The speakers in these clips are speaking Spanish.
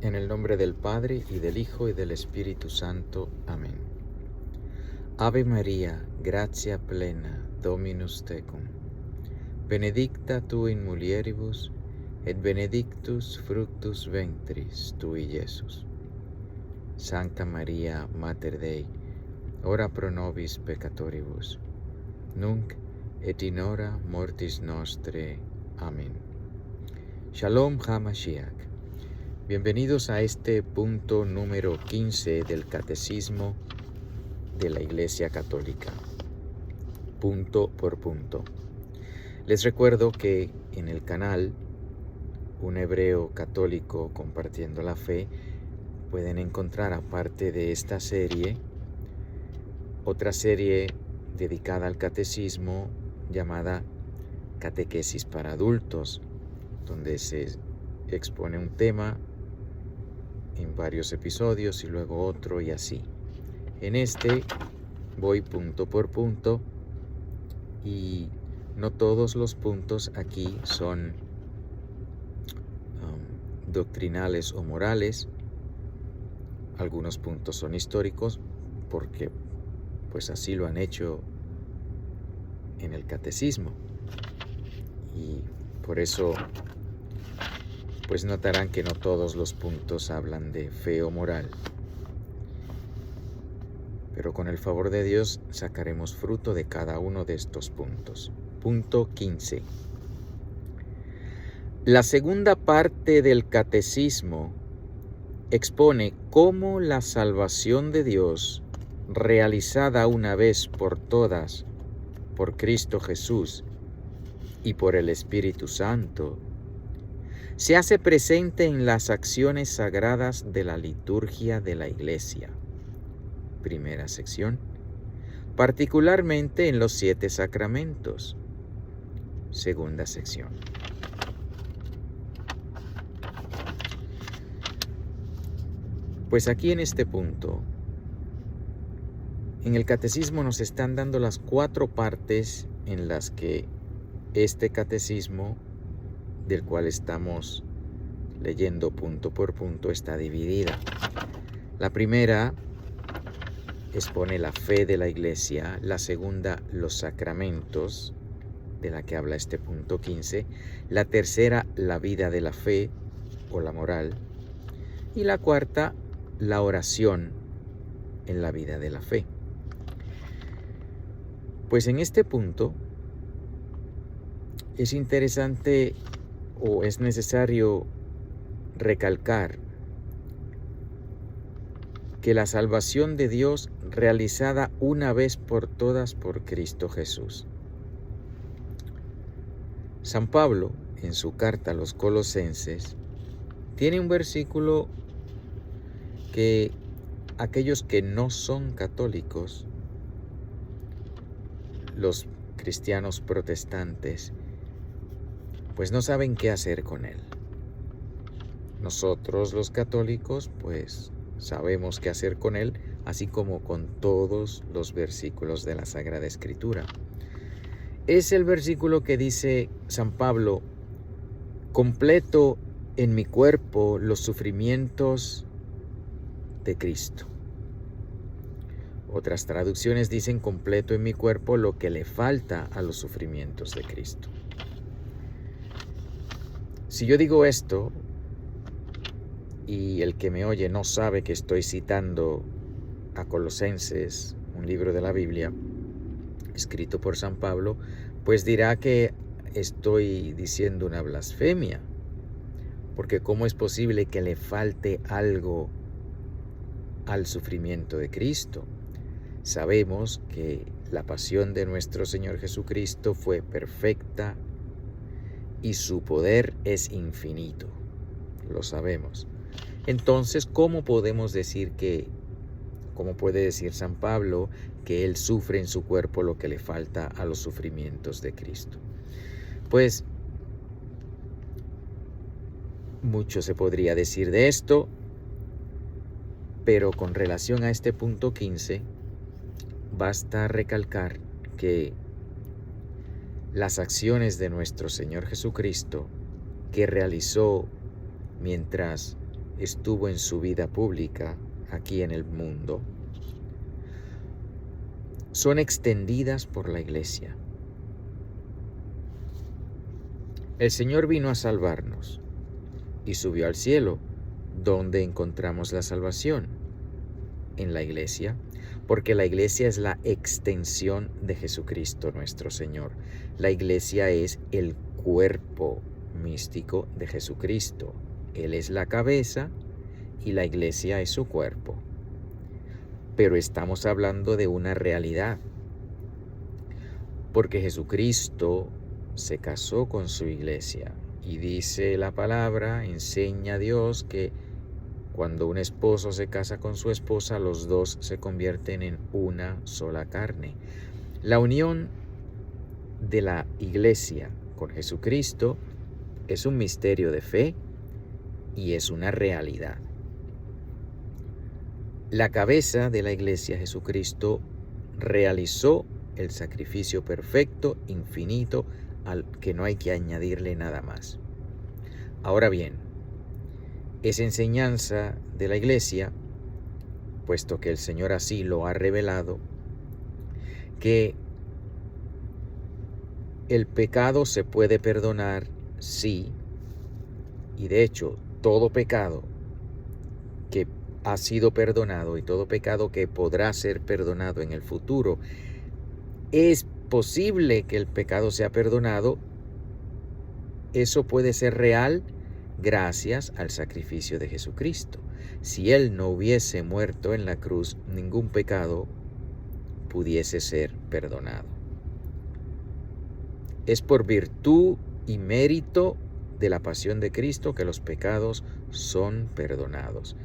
En el nombre del Padre, y del Hijo, y del Espíritu Santo. Amén. Ave María, gratia plena, Dominus tecum. Benedicta tu in mulieribus, et benedictus fructus ventris tui, Iesus. Sancta Maria, Mater Dei, ora pro nobis peccatoribus, nunc et in hora mortis nostre. Amén. Shalom HaMashiach. Bienvenidos a este punto número 15 del Catecismo de la Iglesia Católica, punto por punto. Les recuerdo que en el canal Un Hebreo Católico Compartiendo la Fe pueden encontrar, aparte de esta serie, otra serie dedicada al catecismo llamada Catequesis para Adultos, donde se expone un tema en varios episodios y luego otro y así. En este voy punto por punto y no todos los puntos aquí son doctrinales o morales. Algunos puntos son históricos porque pues así lo han hecho en el catecismo, y por eso pues notarán que no todos los puntos hablan de fe o moral, pero con el favor de Dios sacaremos fruto de cada uno de estos puntos. Punto 15. La segunda parte del catecismo expone cómo la salvación de Dios, realizada una vez por todas por Cristo Jesús y por el Espíritu Santo, se hace presente en las acciones sagradas de la liturgia de la Iglesia. Primera sección. Particularmente en los 7 sacramentos. Segunda sección. Pues aquí en este punto, en el catecismo nos están dando las 4 partes en las que este catecismo, del cual estamos leyendo punto por punto, está dividida. La primera expone la fe de la Iglesia, la segunda los sacramentos, de la que habla este punto 15, la tercera la vida de la fe o la moral, y la cuarta la oración en la vida de la fe. Pues en este punto es interesante o es necesario recalcar que la salvación de Dios realizada una vez por todas por Cristo Jesús. San Pablo, en su carta a los Colosenses, tiene un versículo que aquellos que no son católicos, los cristianos protestantes, pues no saben qué hacer con él. Nosotros los católicos pues sabemos qué hacer con él, así como con todos los versículos de la Sagrada Escritura. Es el versículo que dice San Pablo: completo en mi cuerpo los sufrimientos de Cristo. Otras traducciones dicen: completo en mi cuerpo lo que le falta a los sufrimientos de Cristo. Si yo digo esto y el que me oye no sabe que estoy citando a Colosenses, un libro de la Biblia escrito por San Pablo, pues dirá que estoy diciendo una blasfemia, porque ¿cómo es posible que le falte algo al sufrimiento de Cristo? Sabemos que la pasión de nuestro Señor Jesucristo fue perfecta y su poder es infinito, lo sabemos. Entonces, ¿cómo podemos decir cómo puede decir San Pablo que él sufre en su cuerpo lo que le falta a los sufrimientos de Cristo? Pues mucho se podría decir de esto, pero con relación a este punto 15, basta recalcar que las acciones de nuestro Señor Jesucristo, que realizó mientras estuvo en su vida pública aquí en el mundo, son extendidas por la Iglesia. El Señor vino a salvarnos y subió al cielo, donde encontramos la salvación, en la Iglesia, porque la Iglesia es la extensión de Jesucristo nuestro Señor. La Iglesia es el cuerpo místico de Jesucristo. Él es la cabeza y la Iglesia es su cuerpo. Pero estamos hablando de una realidad, porque Jesucristo se casó con su Iglesia y dice la palabra, enseña a Dios que cuando un esposo se casa con su esposa, los dos se convierten en una sola carne. La unión de la Iglesia con Jesucristo es un misterio de fe y es una realidad. La cabeza de la Iglesia, Jesucristo, realizó el sacrificio perfecto, infinito, al que no hay que añadirle nada más. Ahora bien, es enseñanza de la Iglesia, puesto que el Señor así lo ha revelado, que el pecado se puede perdonar, sí, y de hecho todo pecado que ha sido perdonado y todo pecado que podrá ser perdonado en el futuro, es posible que el pecado sea perdonado. Eso puede ser real gracias al sacrificio de Jesucristo. Si Él no hubiese muerto en la cruz, ningún pecado pudiese ser perdonado. Es por virtud y mérito de la pasión de Cristo que los pecados son perdonados.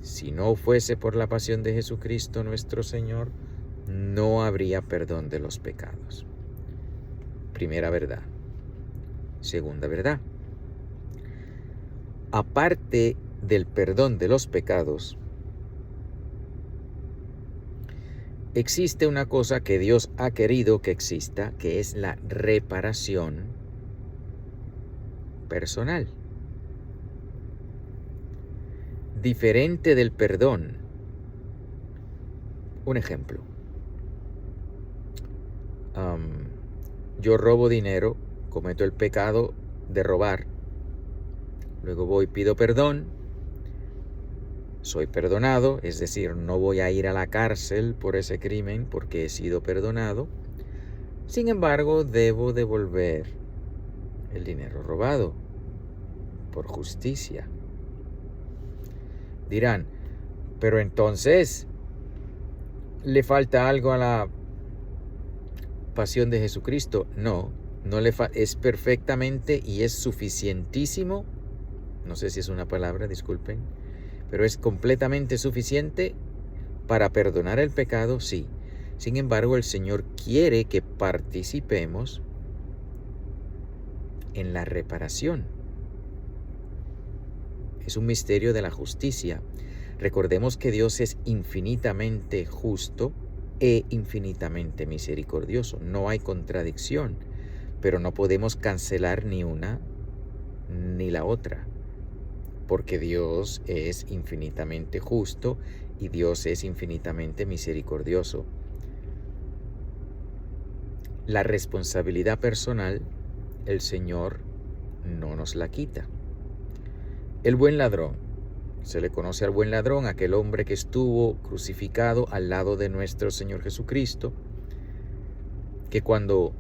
Si no fuese por la pasión de Jesucristo nuestro Señor, no habría perdón de los pecados. Primera verdad. Segunda verdad. Aparte del perdón de los pecados, existe una cosa que Dios ha querido que exista, que es la reparación personal. Diferente del perdón. Un ejemplo. Yo robo dinero, cometo el pecado de robar, luego voy, pido perdón, soy perdonado, es decir, no voy a ir a la cárcel por ese crimen porque he sido perdonado. Sin embargo, debo devolver el dinero robado por justicia. Dirán, pero entonces ¿le falta algo a la pasión de Jesucristo? No le es perfectamente y es suficientísimo. No sé si es una palabra, disculpen, pero es completamente suficiente para perdonar el pecado, sí. Sin embargo, el Señor quiere que participemos en la reparación. Es un misterio de la justicia. Recordemos que Dios es infinitamente justo e infinitamente misericordioso. No hay contradicción, pero no podemos cancelar ni una ni la otra, porque Dios es infinitamente justo y Dios es infinitamente misericordioso. La responsabilidad personal, el Señor no nos la quita. El buen ladrón, se le conoce al buen ladrón, aquel hombre que estuvo crucificado al lado de nuestro Señor Jesucristo, que cuando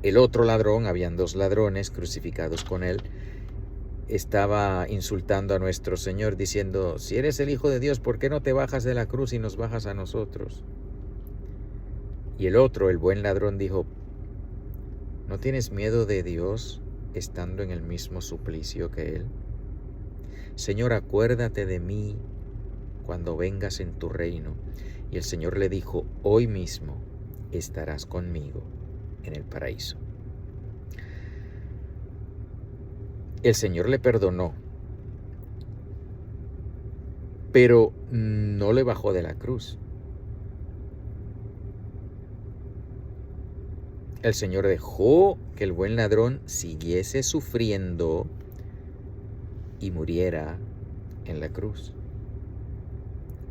el otro ladrón, habían dos ladrones crucificados con él, estaba insultando a nuestro Señor diciendo, si eres el Hijo de Dios, ¿por qué no te bajas de la cruz y nos bajas a nosotros? Y el otro, el buen ladrón, dijo, ¿no tienes miedo de Dios estando en el mismo suplicio que Él? Señor, acuérdate de mí cuando vengas en tu reino. Y el Señor le dijo, hoy mismo estarás conmigo en el paraíso. El Señor le perdonó, pero no le bajó de la cruz. El Señor dejó que el buen ladrón siguiese sufriendo y muriera en la cruz.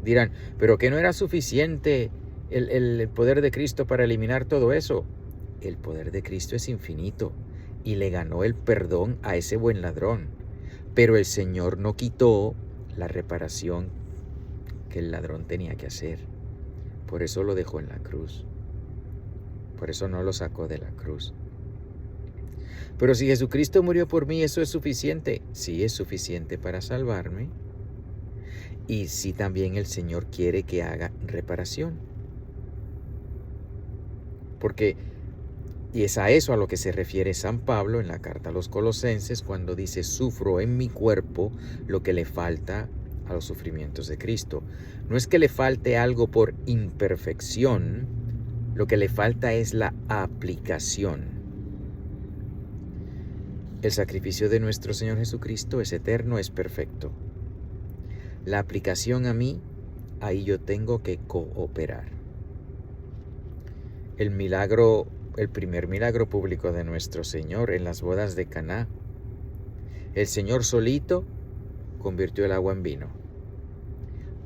Dirán, ¿pero que no era suficiente el poder de Cristo para eliminar todo eso? El poder de Cristo es infinito y le ganó el perdón a ese buen ladrón. Pero el Señor no quitó la reparación que el ladrón tenía que hacer. Por eso lo dejó en la cruz. Por eso no lo sacó de la cruz. Pero si Jesucristo murió por mí, ¿eso es suficiente? Sí, es suficiente para salvarme. Y sí, también el Señor quiere que haga reparación. Porque, y es a eso a lo que se refiere San Pablo en la carta a los Colosenses cuando dice, sufro en mi cuerpo lo que le falta a los sufrimientos de Cristo. No es que le falte algo por imperfección, lo que le falta es la aplicación. El sacrificio de nuestro Señor Jesucristo es eterno, es perfecto. La aplicación a mí, ahí yo tengo que cooperar. El primer milagro público de nuestro Señor en las bodas de Caná. El Señor solito convirtió el agua en vino.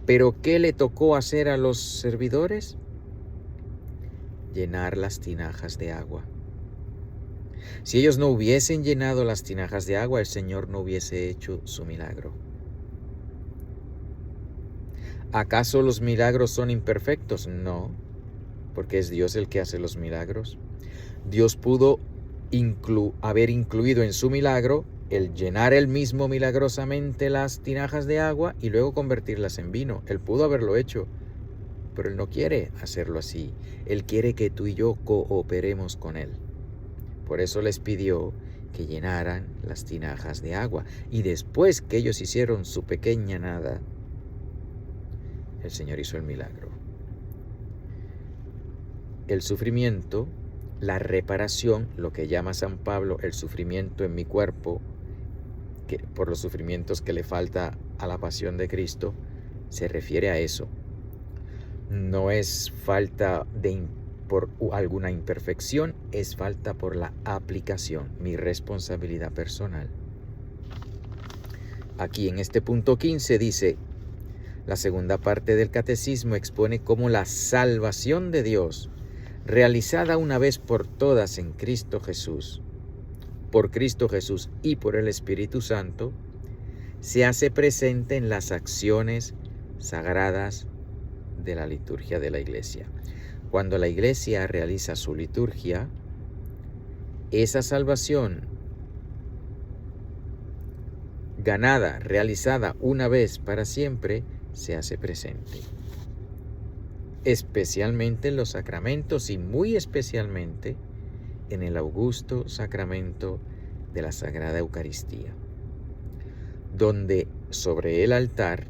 ¿Pero qué le tocó hacer a los servidores? Llenar las tinajas de agua. Si ellos no hubiesen llenado las tinajas de agua, el Señor no hubiese hecho su milagro. ¿Acaso los milagros son imperfectos? No, porque es Dios el que hace los milagros. Dios pudo haber incluido en su milagro el llenar él mismo milagrosamente las tinajas de agua y luego convertirlas en vino. Él pudo haberlo hecho, pero Él no quiere hacerlo así. Él quiere que tú y yo cooperemos con Él. Por eso les pidió que llenaran las tinajas de agua. Y después que ellos hicieron su pequeña nada, el Señor hizo el milagro. El sufrimiento, la reparación, lo que llama San Pablo el sufrimiento en mi cuerpo, que por los sufrimientos que le falta a la pasión de Cristo, se refiere a eso. No es falta por alguna imperfección, es falta por la aplicación, mi responsabilidad personal. Aquí en este punto 15 dice, la segunda parte del catecismo expone cómo la salvación de Dios, realizada una vez por todas en Cristo Jesús, por Cristo Jesús y por el Espíritu Santo, se hace presente en las acciones sagradas de la liturgia de la Iglesia. Cuando la Iglesia realiza su liturgia, esa salvación ganada, realizada una vez para siempre, se hace presente. Especialmente en los sacramentos y muy especialmente en el augusto sacramento de la Sagrada Eucaristía, donde sobre el altar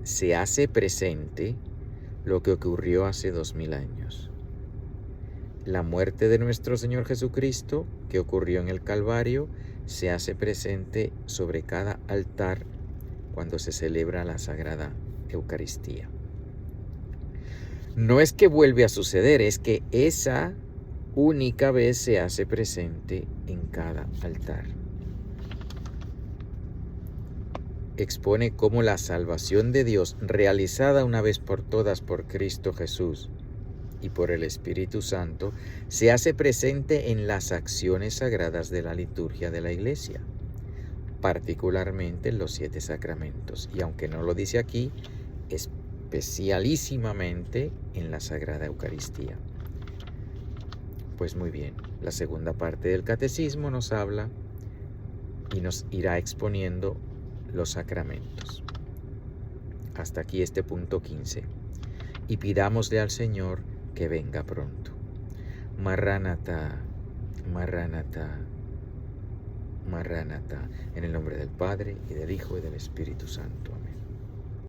se hace presente lo que ocurrió hace 2000 años. La muerte de nuestro Señor Jesucristo, que ocurrió en el Calvario, se hace presente sobre cada altar cuando se celebra la Sagrada Eucaristía. No es que vuelve a suceder, es que esa única vez se hace presente en cada altar. Expone cómo la salvación de Dios, realizada una vez por todas por Cristo Jesús y por el Espíritu Santo, se hace presente en las acciones sagradas de la liturgia de la Iglesia, particularmente en los 7 sacramentos, y aunque no lo dice aquí, especialísimamente en la Sagrada Eucaristía. Pues muy bien, la segunda parte del catecismo nos habla y nos irá exponiendo los sacramentos. Hasta aquí este punto 15. Y pidámosle al Señor que venga pronto. Maranatha, Maranatha, Maranatha. En el nombre del Padre, y del Hijo, y del Espíritu Santo. Amén.